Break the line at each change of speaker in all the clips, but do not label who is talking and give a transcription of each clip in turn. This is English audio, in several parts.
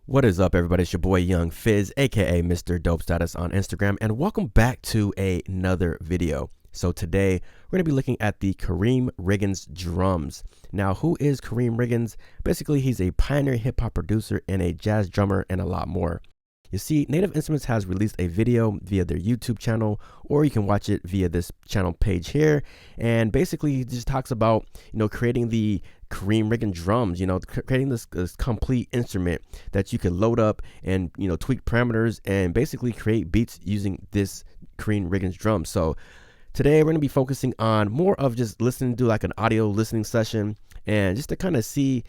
What is up, everybody? It's your boy Young Fizz, aka mr.dopestatus on Instagram, and welcome back to another video. So today we're going to be looking at the Karriem Riggins drums. Now, who is Karriem Riggins? Basically, he's a pioneer hip-hop producer and a jazz drummer and a lot more. You see, Native Instruments has released a video via their YouTube channel, or you can watch it via this channel page here. And basically, he just talks about, creating the Karriem Riggins drums, creating this complete instrument that you can load up and, tweak parameters and basically create beats using this Karriem Riggins drum. So today we're going to be focusing on more of just listening to like an audio listening session and just to kind of see,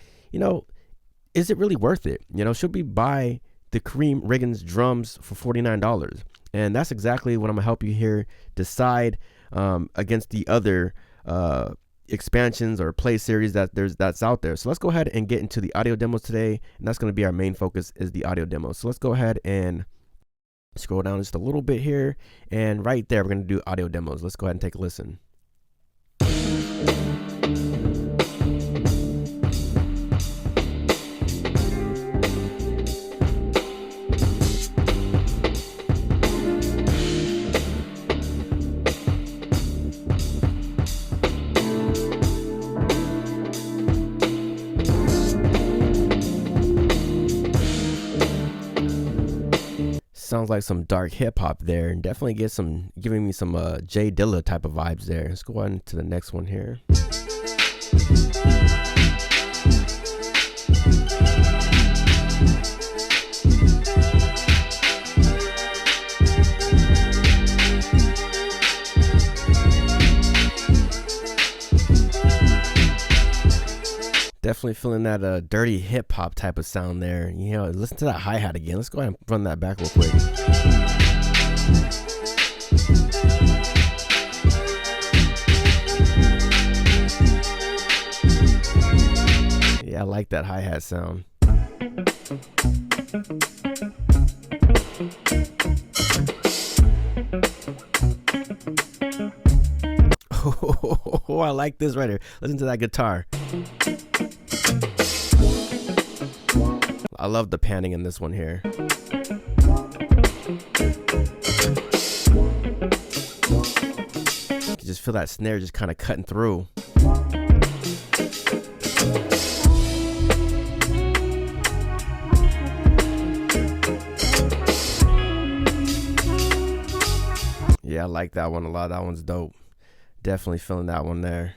is it really worth it? Should we buy the Karriem Riggins drums for $49? And that's exactly what I'm gonna help you here decide against the other expansions or play series that's out there. So let's go ahead and get into the audio demos today, and that's going to be our main focus, is the audio demo. So let's go ahead and scroll down just a little bit here, and right there we're going to do audio demos. Let's go ahead and take a listen. Sounds like some dark hip hop there, and definitely giving me some Jay Dilla type of vibes there. Let's go on to the next one here. Definitely feeling that dirty hip hop type of sound there. Listen to that hi-hat again. Let's go ahead and run that back real quick. Yeah, I like that hi-hat sound. Oh, I like this right here. Listen to that guitar. I love the panning in this one here. You can just feel that snare just kind of cutting through. Yeah, I like that one a lot. That one's dope. Definitely feeling that one there.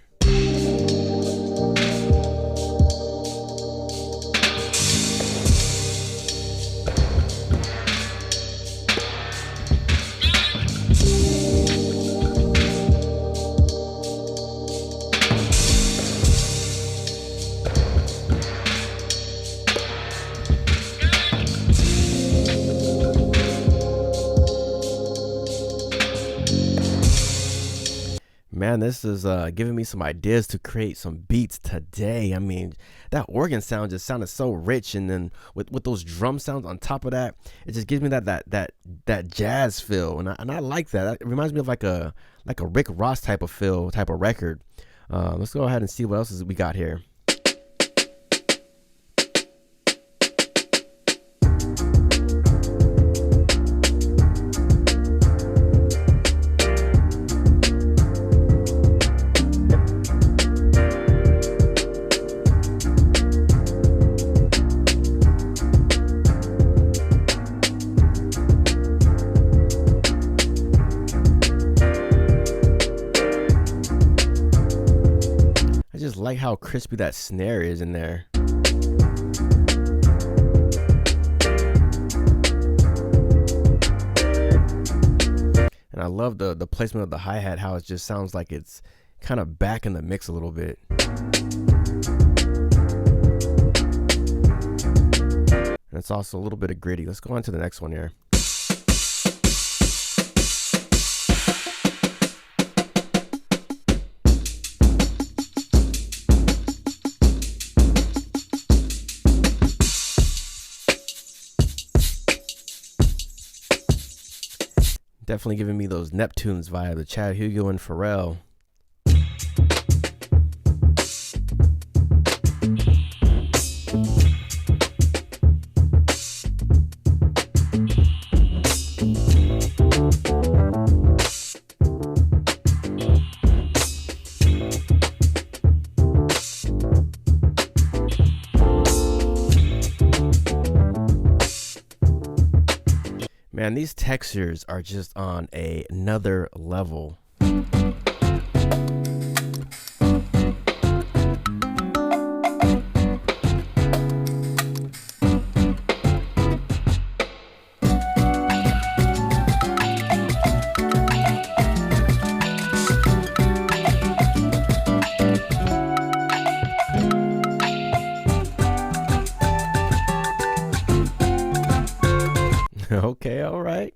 Man, this is giving me some ideas to create some beats today. I mean, that organ sound just sounded so rich, and then with those drum sounds on top of that, it just gives me that jazz feel, and I like that. It reminds me of like a Rick Ross type of record. Let's go ahead and see what else we got here. I just like how crispy that snare is in there. And I love the placement of the hi-hat, how it just sounds like it's kind of back in the mix a little bit. And it's also a little bit of gritty. Let's go on to the next one here. Definitely giving me those Neptunes vibe, the Chad Hugo and Pharrell. Man, these textures are just on another level. Okay, all right.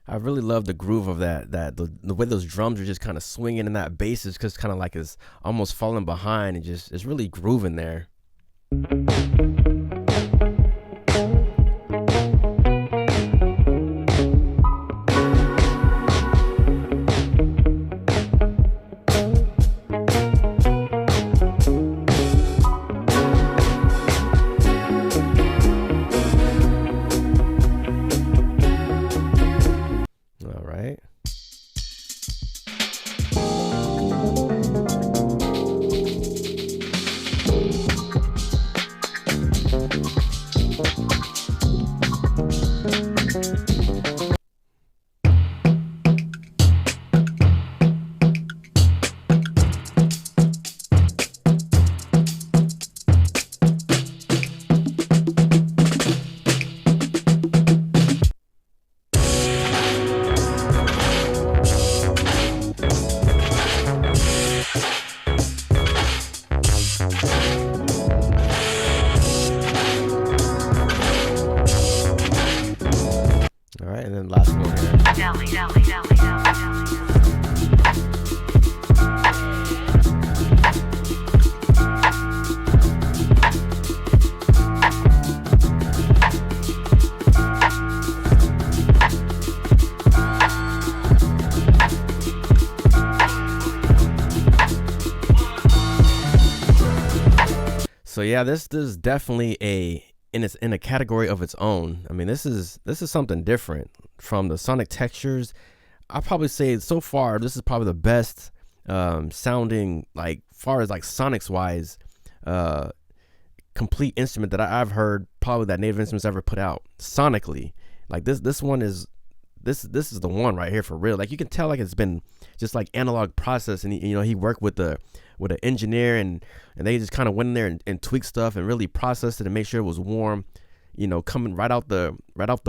I really love the groove of the way those drums are just kind of swinging, and that bass is just kind of like is almost falling behind, and just it's really grooving there. All right, and then last one here. So yeah, this is definitely in a category of its own. I mean, this is something different from the sonic textures. I'll probably say so far this is probably the best sounding, like far as like sonics wise, complete instrument that I've heard, probably that Native Instruments ever put out sonically. Like this one is this is the one right here for real. Like you can tell like it's been just like analog process, and he worked with an engineer, and they just kind of went in there and tweaked stuff and really processed it and make sure it was warm, coming right off the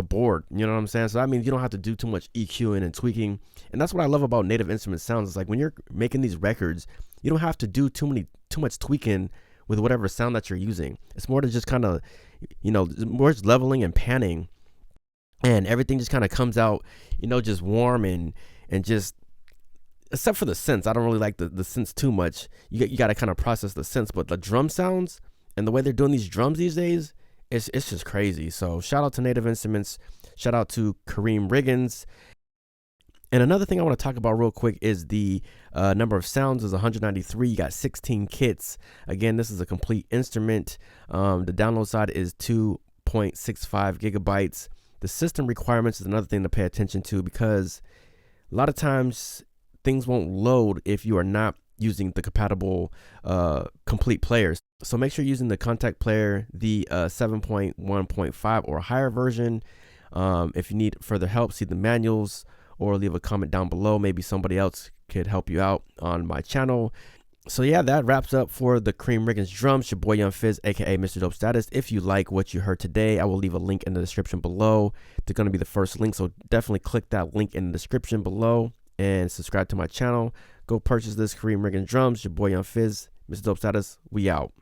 board. You know what I'm saying? So I mean, you don't have to do too much EQing and tweaking, and that's what I love about Native Instruments sounds. It's like when you're making these records, you don't have to do too much tweaking with whatever sound that you're using. It's more to just kind of, more just leveling and panning, and everything just kind of comes out, just warm and just, except for the synths. I don't really like the synths too much. You got to kind of process the synths, but the drum sounds and the way they're doing these drums these days, it's just crazy. So shout out to Native Instruments. Shout out to Karriem Riggins. And another thing I want to talk about real quick is the number of sounds is 193. You got 16 kits. Again, this is a complete instrument. The download side is 2.65 gigabytes. The system requirements is another thing to pay attention to, because a lot of times things won't load if you are not using the compatible complete players. So make sure you're using the contact player, the 7.1.5 or higher version. If you need further help, see the manuals or leave a comment down below. Maybe somebody else could help you out on my channel. So yeah, that wraps up for the Karriem Riggins drums. Your boy Young Fizz, aka Mr.dopestatus. If you like what you heard today, I will leave a link in the description below. They're going to be the first link, so definitely click that link in the description below and subscribe to my channel. Go purchase this Karriem Riggins drums. Your boy Young Fizz, Mr.dopestatus. We out.